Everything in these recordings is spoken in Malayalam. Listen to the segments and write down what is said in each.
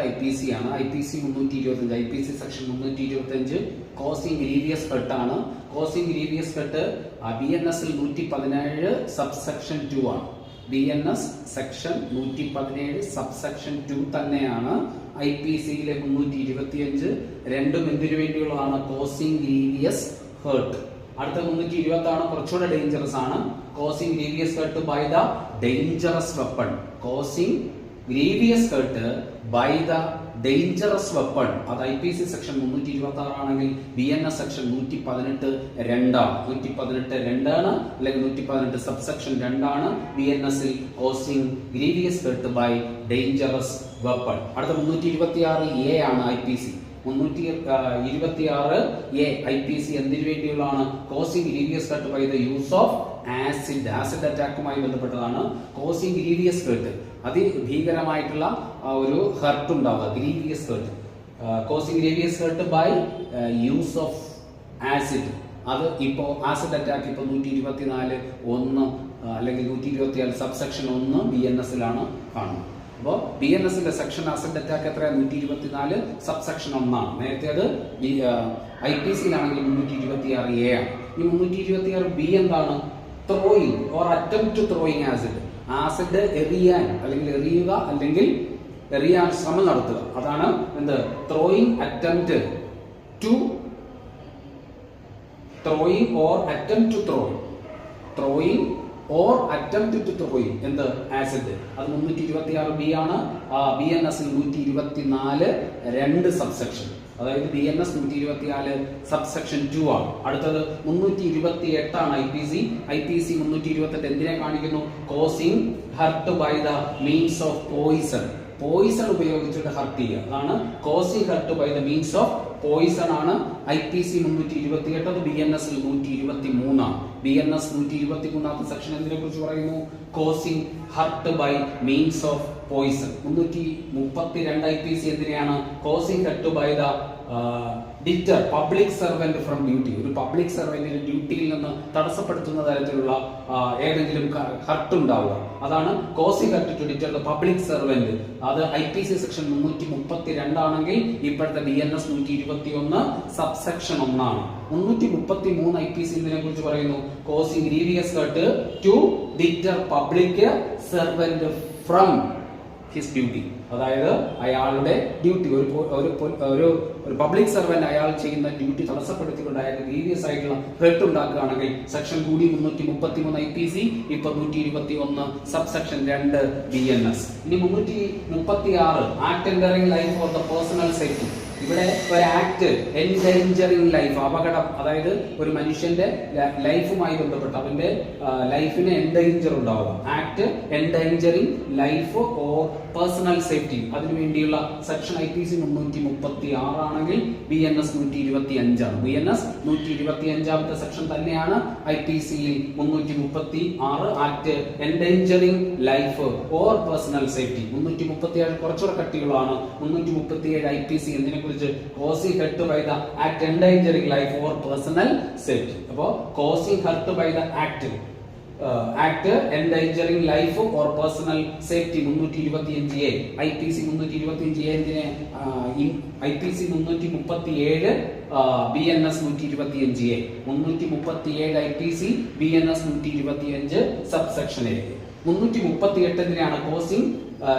IPC ആണ്. IPC 325, IPC section 325 causing grievous hurt ആണ്. Causing grievous hurt BNS 117 subsection 2 ആണ്. BNS സെക്ഷൻ 117 സബ്സെക്ഷൻ 2 തന്നെയാണ് IPCയിലെ 325. രണ്ടും എന്തിനു വേണ്ടിയുള്ളതാണ്? Causing grievous hurt. അടുത്ത 320 ആണ്, കുറച്ചുകൂടെ ഡേഞ്ചറസ് ആണ്. Causing grievous hurt by the dangerous weapon. Causing grievous hurt by the dangerous weapon. അത് IPC സെക്ഷൻ 326 ആണെങ്കിൽ BNS സെക്ഷൻ 118 2 ആണ്, അല്ലെങ്കിൽ 118 സബ്സെക്ഷൻ 2 ആണ്. BNSൽ causing grievous hurt by dangerous weapon. അടുത്ത 326A ആണ് IPC. 326A IPC എന്തിനു വേണ്ടിയുള്ളതാണ്? Causing grievous hurt by the use of acid അറ്റാക്കുമായി ബന്ധപ്പെട്ടതാണ്. കോസിംഗ് ഗ്രീവിയസ് ഹർട്ട്, അതിഭീകരമായിട്ടുള്ള ഒരു ഹർട്ട് ഉണ്ടാവുക, grievous hurt. Causing grievous hurt by use of acid. അത് ഇപ്പോൾ ആസിഡ് അറ്റാക്ക് ഇപ്പോൾ 124 1 അല്ലെങ്കിൽ 124 സബ്സെക്ഷൻ 1 BNSലാണ് കാണുന്നത്. അപ്പോൾ BNSന്റെ സെക്ഷൻ ആസിഡ് അറ്റാക്ക് എത്ര? 124 സബ്സെക്ഷൻ 1 ആണ്. നേരത്തെ അത് IPCയിലാണെങ്കിൽ 326A ആണ്. ഈ 326B എന്താണ്? Throwing or attempt to throwing acid. Acid എറിയാൻ അല്ലെങ്കിൽ എറിയുക അല്ലെങ്കിൽ എറിയാൻ ശ്രമം നടത്തുക, അതാണ് എന്ത്? Throwing attempt to throwing or attempt to throwing or attempt to throwing എന്ത്? ആസിഡ്. അത് 326B ആണ്. BNSൽ 124 2 സബ്സെക്ഷൻ, അതായത് BNS 124 സബ്സെക്ഷൻ 2 ആണ്. അടുത്തത് 328 ആണ് IPC 328 എന്തിനെ കാണിക്കുന്നു? Causing hurt by the means of poison. Poison ഉപയോഗിച്ചിട്ട് ഹർട്ട് ചെയ്യുക, അതാണ് causing hurt by the means of Poisson ആണ്. IPC 328. അത് BNSൽ 123 ആണ്. BNS 123 സെക്ഷൻ എന്തിനെ കുറിച്ച് പറയുന്നു? Causing hurt by means of poison. 332 IPC എന്തിനെയാണ്? Causing hurt by the deter public servant from duty. ഒരു പബ്ലിക് സർവന്റിന്റെ ഡ്യൂട്ടിയിൽ നിന്ന് തടസ്സപ്പെടുത്തുന്ന തരത്തിലുള്ള ഏതെങ്കിലും ഹർട്ട് ഉണ്ടാവുക, അതാണ് causing hurt to deter the public servant. അത് IPC സെക്ഷൻ 332 ആണെങ്കിൽ ഇപ്പോഴത്തെ BNS 121 സബ്സെക്ഷൻ 1 ആണ്. 333 IPC ഇതിനെ കുറിച്ച് പറയുന്നു? Causing grievous hurt to deter public servant from his duty. അതായത് അയാളുടെ ഡ്യൂട്ടി, ഒരു പബ്ലിക് സർവന്റ് അയാൾ ചെയ്യുന്ന ഡ്യൂട്ടി തടസ്സപ്പെടുത്തിക്കൊണ്ട് അയാൾക്ക് ഗ്രീവിയസ് ആയിട്ടുള്ള ഹർട്ട് ഉണ്ടാക്കുകയാണെങ്കിൽ സെക്ഷൻ കൂടി 333 IPC, ഇപ്പൊ 121 സബ്സെക്ഷൻ 2 BNS. ഇനി 336 act endangering life for the personal safety. ഇവിടെ ഒരു ആക്ട് എൻഡേഞ്ചറിംഗ് ലൈഫ്, അപകടം, അതായത് ഒരു മനുഷ്യന്റെ ലൈഫുമായി ബന്ധപ്പെട്ട് അവന്റെ ലൈഫിന് എൻഡേഞ്ചർ ഉണ്ടാവുക. Act endangering life or personal safety, അതിനുവേണ്ടിയുള്ള സെക്ഷൻ IPC 336 ആണെങ്കിൽ BNS 125 ആണ്. BNS 125 സെക്ഷൻ തന്നെയാണ് IPCയിൽ 336 act endangering life or personal safety. 337 കുറച്ചുകൂടെ കട്ടികളാണ്. 337 IPC എന്തിനെ കുറിച്ച്? Causing hurt by the act endangering life or personal safety. അപ്പോ causing hurt by the act endangering life or personal safety 325A. IPC 325A എന്തിനെ? IPC 337 BNS 125A. 337 IPC BNS 125 subsection A. 338 എന്തിനാണ്? Causing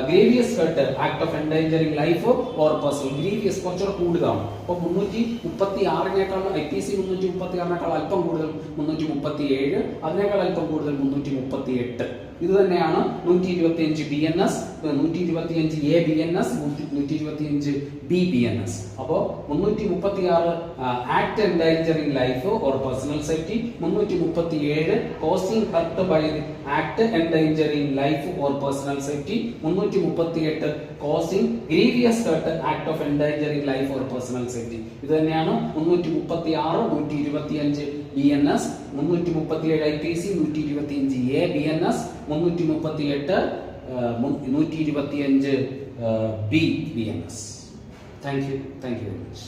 grievous hurt act of endangering life or personal. Grievous കുറച്ചുകൂടെ കൂടുതലാണ്. അപ്പോൾ 336 IPC 336 അല്പം കൂടുതൽ 337, അതിനേക്കാൾ അല്പം കൂടുതൽ 338. ഇത് തന്നെയാണ് 125 BNS, 125A BNS, 125B BNS. അപ്പോൾ 336 act endangering life or personal safety, 337 causing hurt by act endangering life or personal safety, 338 causing grievous hurt act of endangering life or personal safety. ഇത് തന്നെയാണ് 336, 125 BNS, 337 IPC, 125A BNS, 338 125B BNS. Thank you very much.